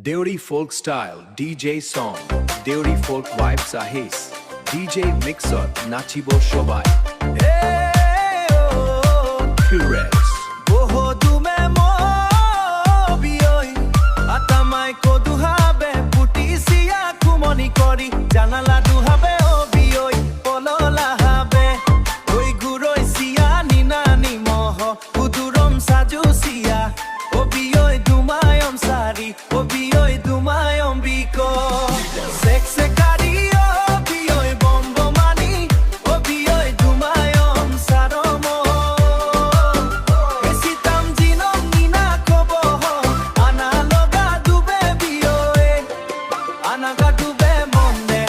Deori folk style DJ song Deori folk vibes ahis DJ mixer nachibo shobai Cures জানালা দুহাবে ও বিয়ই পললা হবে ওই গুরই সিয়া নিনানি মহ উদুরম সাজুসিয়া ও বিয়ই দুমায়ম সারি ও বিয়ই দুমায়ম বিকো সেক্সে কারিও বিয়ই বম্বো মানি ও বিয়ই দুমায়ম সারমো এসিতাম জিনম নিনা কবো আনা লগা Dubey বিয়ই আনাগা Dubey মন্দে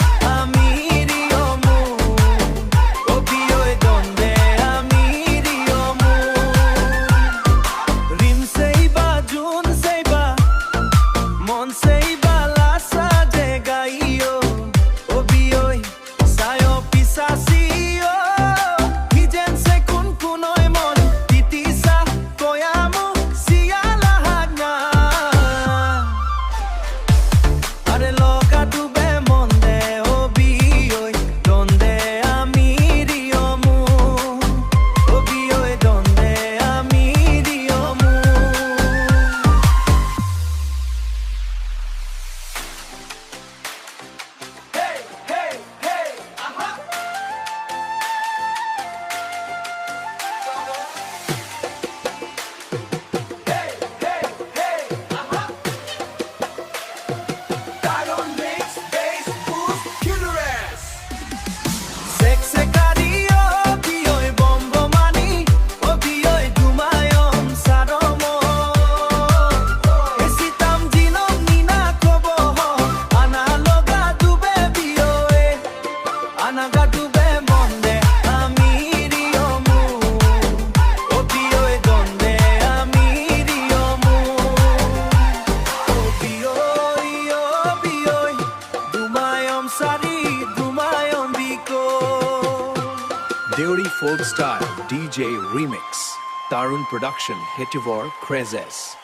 Deori folk style DJ remix Tarun production Hetivor Crezes